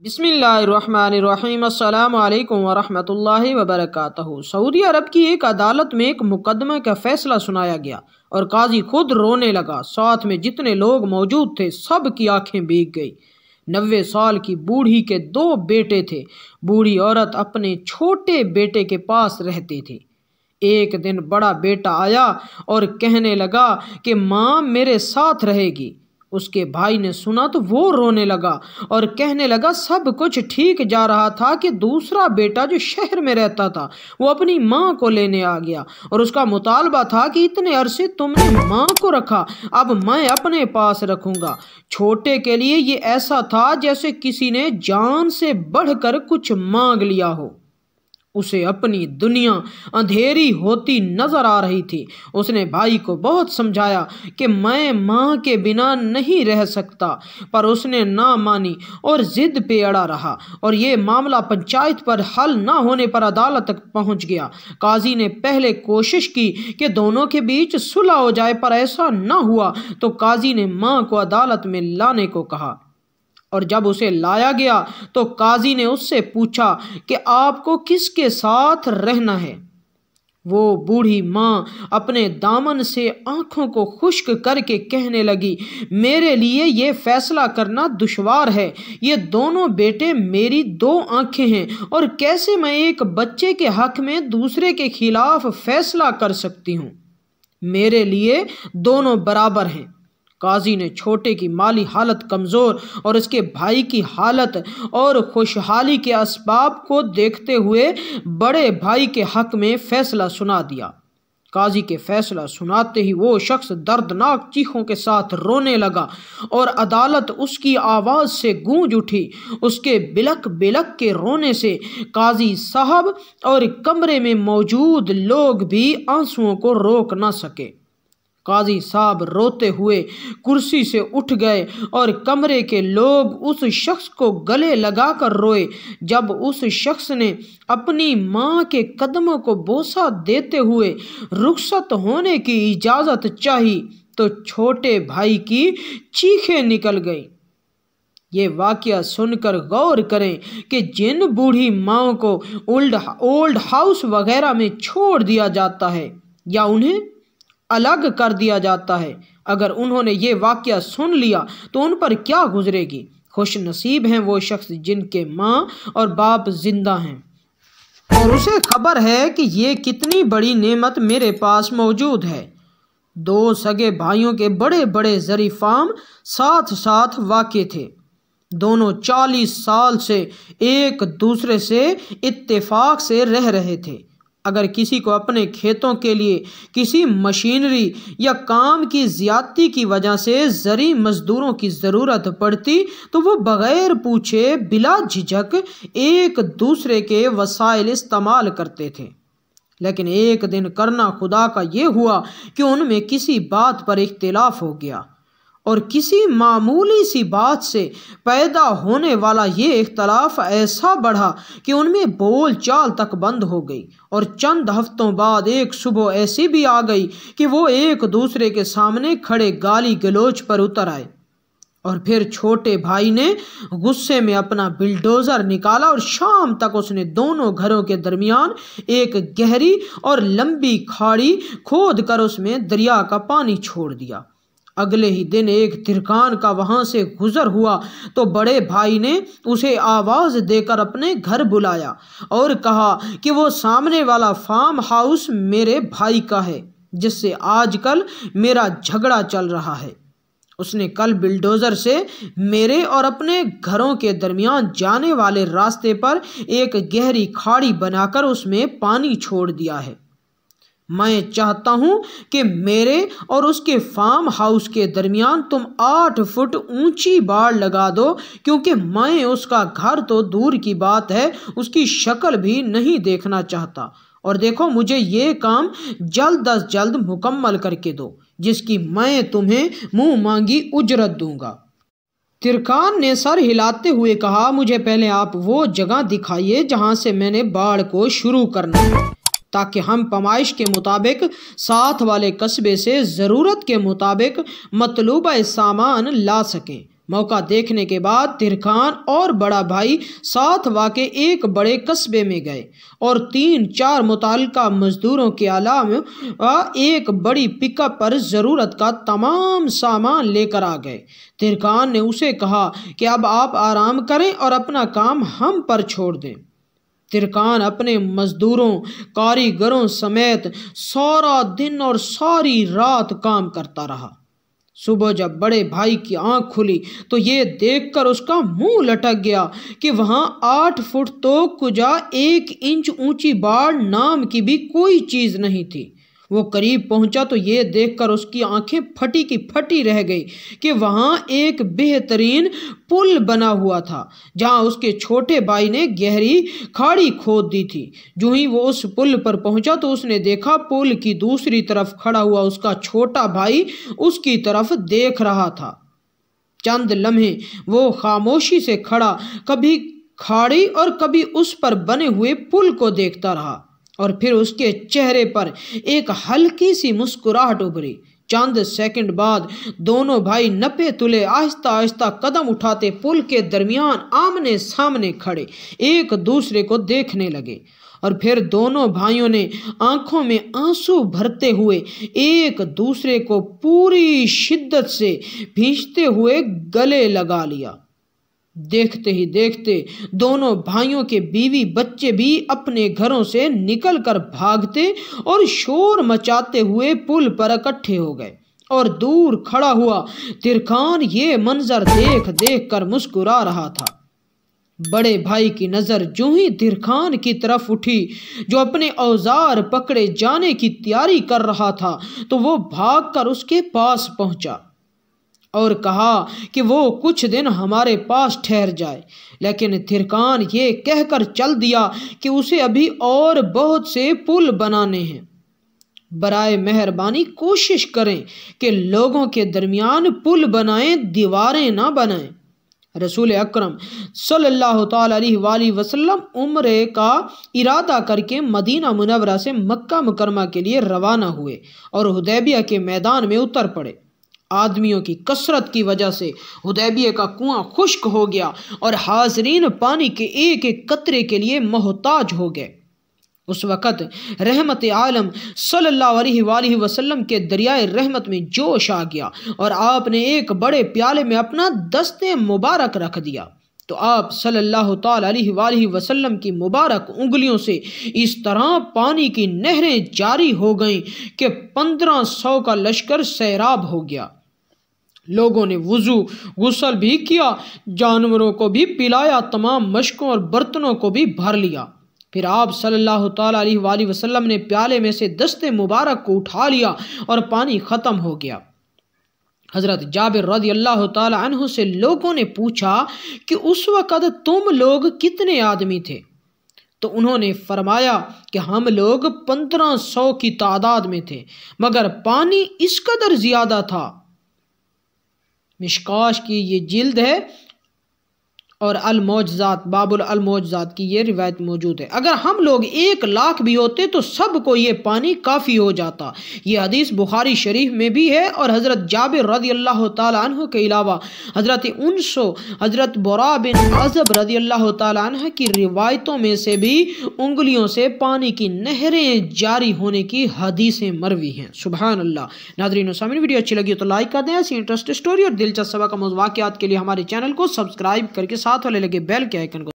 بسم اللہ الرحمن الرحیم۔ السلام علیکم ورحمۃ اللہ وبرکاتہ۔ سعودی عرب کی ایک عدالت میں ایک مقدمہ کا فیصلہ سنایا گیا اور قاضی خود رونے لگا۔ ساتھ میں جتنے لوگ موجود تھے سب کی آنکھیں بھیگ گئی۔ 90 سال کی بوڑھی کے 2 بیٹے تھے۔ بوڑھی عورت اپنے چھوٹے بیٹے کے پاس رہتی تھی۔ ایک دن بڑا بیٹا آیا اور کہنے لگا کہ ماں میرے ساتھ رہے گی۔ اس کے بھائی نے سنا تو وہ رونے لگا اور کہنے لگا سب کچھ ٹھیک جا رہا تھا کہ دوسرا بیٹا جو شہر میں رہتا تھا وہ اپنی ماں کو لینے آ گیا اور اس کا مطالبہ تھا کہ اتنے عرصے تم نے ماں کو رکھا، اب میں اپنے پاس رکھوں گا۔ چھوٹے کے لیے یہ ایسا تھا جیسے کسی نے جان سے بڑھ کر کچھ مانگ لیا ہو۔ اسے اپنی دنیا اندھیری ہوتی نظر آ رہی تھی۔ اس نے بھائی کو بہت سمجھایا کہ میں ماں کے بنا نہیں رہ سکتا، پر اس نے نہ مانی اور ضد پہ اڑا رہا اور یہ معاملہ پنچایت پر حل نہ ہونے پر عدالت تک پہنچ گیا۔ قاضی نے پہلے کوشش کی کہ دونوں کے بیچ صلح ہو جائے، پر ایسا نہ ہوا تو قاضی نے ماں کو عدالت میں لانے کو کہا، اور جب اسے لایا گیا تو قاضی نے اس سے پوچھا کہ آپ کو کس کے ساتھ رہنا ہے؟ وہ بوڑھی ماں اپنے دامن سے آنکھوں کو خشک کر کے کہنے لگی، میرے لیے یہ فیصلہ کرنا دشوار ہے۔ یہ دونوں بیٹے میری 2 آنکھیں ہیں اور کیسے میں ایک بچے کے حق میں دوسرے کے خلاف فیصلہ کر سکتی ہوں؟ میرے لیے دونوں برابر ہیں۔ قاضی نے چھوٹے کی مالی حالت کمزور اور اس کے بھائی کی حالت اور خوشحالی کے اسباب کو دیکھتے ہوئے بڑے بھائی کے حق میں فیصلہ سنا دیا۔ قاضی کے فیصلہ سناتے ہی وہ شخص دردناک چیخوں کے ساتھ رونے لگا اور عدالت اس کی آواز سے گونج اٹھی۔ اس کے بلک بلک کے رونے سے قاضی صاحب اور کمرے میں موجود لوگ بھی آنسوؤں کو روک نہ سکے۔ قاضی صاحب روتے ہوئے کرسی سے اٹھ گئے اور کمرے کے لوگ اس شخص کو گلے لگا کر روئے۔ جب اس شخص نے اپنی ماں کے قدموں کو بوسہ دیتے ہوئے رخصت ہونے کی اجازت چاہی تو چھوٹے بھائی کی چیخیں نکل گئیں۔ یہ واقعہ سن کر غور کریں کہ جن بوڑھی ماؤں کو اولڈ ہاؤس وغیرہ میں چھوڑ دیا جاتا ہے یا انہیں الگ کر دیا جاتا ہے، اگر انہوں نے یہ واقعہ سن لیا تو ان پر کیا گزرے گی۔ خوش نصیب ہیں وہ شخص جن کے ماں اور باپ زندہ ہیں اور اسے خبر ہے کہ یہ کتنی بڑی نعمت میرے پاس موجود ہے۔ 2 سگے بھائیوں کے بڑے بڑے زرعی فارم ساتھ ساتھ واقع تھے۔ دونوں 40 سال سے ایک دوسرے سے اتفاق سے رہ رہے تھے۔ اگر کسی کو اپنے کھیتوں کے لیے کسی مشینری یا کام کی زیادتی کی وجہ سے زرعی مزدوروں کی ضرورت پڑتی تو وہ بغیر پوچھے بلا جھجک ایک دوسرے کے وسائل استعمال کرتے تھے۔ لیکن ایک دن کرنا خدا کا یہ ہوا کہ ان میں کسی بات پر اختلاف ہو گیا اور کسی معمولی سی بات سے پیدا ہونے والا یہ اختلاف ایسا بڑھا کہ ان میں بول چال تک بند ہو گئی، اور چند ہفتوں بعد ایک صبح ایسی بھی آ گئی کہ وہ ایک دوسرے کے سامنے کھڑے گالی گلوچ پر اتر آئے۔ اور پھر چھوٹے بھائی نے غصے میں اپنا بلڈوزر نکالا اور شام تک اس نے دونوں گھروں کے درمیان ایک گہری اور لمبی کھاڑی کھود کر اس میں دریا کا پانی چھوڑ دیا۔ اگلے ہی دن ایک ترکان کا وہاں سے گزر ہوا تو بڑے بھائی نے اسے آواز دے کر اپنے گھر بلایا اور کہا کہ وہ سامنے والا فارم ہاؤس میرے بھائی کا ہے جس سے آج کل میرا جھگڑا چل رہا ہے۔ اس نے کل بلڈوزر سے میرے اور اپنے گھروں کے درمیان جانے والے راستے پر ایک گہری کھاڑی بنا کر اس میں پانی چھوڑ دیا ہے۔ میں چاہتا ہوں کہ میرے اور اس کے فارم ہاؤس کے درمیان تم 8 فٹ اونچی باڑ لگا دو، کیونکہ میں اس کا گھر تو دور کی بات ہے اس کی شکل بھی نہیں دیکھنا چاہتا، اور دیکھو مجھے یہ کام جلد از جلد مکمل کر کے دو جس کی میں تمہیں منہ مانگی اجرت دوں گا۔ ترکان نے سر ہلاتے ہوئے کہا، مجھے پہلے آپ وہ جگہ دکھائیے جہاں سے میں نے باڑ کو شروع کرنا ہے تاکہ ہم پیمائش کے مطابق ساتھ والے قصبے سے ضرورت کے مطابق مطلوبہ سامان لا سکیں۔ موقع دیکھنے کے بعد ترکھان اور بڑا بھائی ساتھ واقع ایک بڑے قصبے میں گئے اور 3-4 متعلقہ مزدوروں کے علاوہ ایک بڑی پک اپ پر ضرورت کا تمام سامان لے کر آ گئے۔ ترکھان نے اسے کہا کہ اب آپ آرام کریں اور اپنا کام ہم پر چھوڑ دیں۔ ترکھان اپنے مزدوروں کاریگروں سمیت سارا دن اور ساری رات کام کرتا رہا۔ صبح جب بڑے بھائی کی آنکھ کھلی تو یہ دیکھ کر اس کا منہ لٹک گیا کہ وہاں 8 فٹ تو کجا 1 انچ اونچی باڑ نام کی بھی کوئی چیز نہیں تھی۔ وہ قریب پہنچا تو یہ دیکھ کر اس کی آنکھیں پھٹی کی پھٹی رہ گئی کہ وہاں ایک بہترین پل بنا ہوا تھا جہاں اس کے چھوٹے بھائی نے گہری کھاڑی کھود دی تھی۔ جو ہی وہ اس پل پر پہنچا تو اس نے دیکھا پل کی دوسری طرف کھڑا ہوا اس کا چھوٹا بھائی اس کی طرف دیکھ رہا تھا۔ چند لمحے وہ خاموشی سے کھڑا کبھی کھاڑی اور کبھی اس پر بنے ہوئے پل کو دیکھتا رہا اور پھر اس کے چہرے پر ایک ہلکی سی مسکراہٹ ابھری۔ چند سیکنڈ بعد دونوں بھائی نپے تلے آہستہ آہستہ قدم اٹھاتے پل کے درمیان آمنے سامنے کھڑے ایک دوسرے کو دیکھنے لگے، اور پھر دونوں بھائیوں نے آنکھوں میں آنسو بھرتے ہوئے ایک دوسرے کو پوری شدت سے بھینچتے ہوئے گلے لگا لیا۔ دیکھتے ہی دیکھتے دونوں بھائیوں کے بیوی بچے بھی اپنے گھروں سے نکل کر بھاگتے اور شور مچاتے ہوئے پل پر اکٹھے ہو گئے، اور دور کھڑا ہوا ترکھان یہ منظر دیکھ دیکھ کر مسکرا رہا تھا۔ بڑے بھائی کی نظر جو ہی ترکھان کی طرف اٹھی جو اپنے اوزار پکڑے جانے کی تیاری کر رہا تھا تو وہ بھاگ کر اس کے پاس پہنچا اور کہا کہ وہ کچھ دن ہمارے پاس ٹھہر جائے، لیکن ترکھان یہ کہہ کر چل دیا کہ اسے ابھی اور بہت سے پل بنانے ہیں۔ برائے مہربانی کوشش کریں کہ لوگوں کے درمیان پل بنائیں، دیواریں نہ بنائیں۔ رسول اکرم صلی اللہ تعالی علیہ وآلہ وسلم عمرے کا ارادہ کر کے مدینہ منورہ سے مکہ مکرمہ کے لیے روانہ ہوئے اور حدیبیہ کے میدان میں اتر پڑے۔ آدمیوں کی کثرت کی وجہ سے حدیبیہ کا کنواں خشک ہو گیا اور حاضرین پانی کے ایک ایک قطرے کے لیے محتاج ہو گئے۔ اس وقت رحمت عالم صلی اللہ علیہ وآلہ وسلم کے دریائے رحمت میں جوش آ گیا اور آپ نے ایک بڑے پیالے میں اپنا دست مبارک رکھ دیا تو آپ صلی اللہ تعالی علیہ وآلہ وسلم کی مبارک انگلیوں سے اس طرح پانی کی نہریں جاری ہو گئیں کہ 1500 کا لشکر سیراب ہو گیا۔ لوگوں نے وضو غسل بھی کیا، جانوروں کو بھی پلایا، تمام مشکوں اور برتنوں کو بھی بھر لیا۔ پھر آپ صلی اللہ تعالی علیہ وآلہ وسلم نے پیالے میں سے دست مبارک کو اٹھا لیا اور پانی ختم ہو گیا۔ حضرت جابر رضی اللہ تعالی عنہ سے لوگوں نے پوچھا کہ اس وقت تم لوگ کتنے آدمی تھے؟ تو انہوں نے فرمایا کہ ہم لوگ 1500 کی تعداد میں تھے، مگر پانی اس قدر زیادہ تھا۔ مشکاش کی یہ جلد ہے اور المعجزات، باب المعجزات کی یہ روایت موجود ہے۔ اگر ہم لوگ 1,00,000 بھی ہوتے تو سب کو یہ پانی کافی ہو جاتا۔ یہ حدیث بخاری شریف میں بھی ہے اور حضرت جابر رضی اللہ تعالی عنہ کے علاوہ حضرت انس، حضرت برا بن عازب رضی اللہ تعالی عنہ کی روایتوں میں سے بھی انگلیوں سے پانی کی نہریں جاری ہونے کی حدیثیں مروی ہیں۔ سبحان اللہ۔ ناظرین و سامعین، ویڈیو اچھی لگی تو لائک کر دیں۔ ایسی انٹرسٹ اسٹوری اور دلچسپ سبق واقعات کے لیے ہمارے چینل کو سبسکرائب کر کے ساتھ والے لگے بیل کے آئیکن کو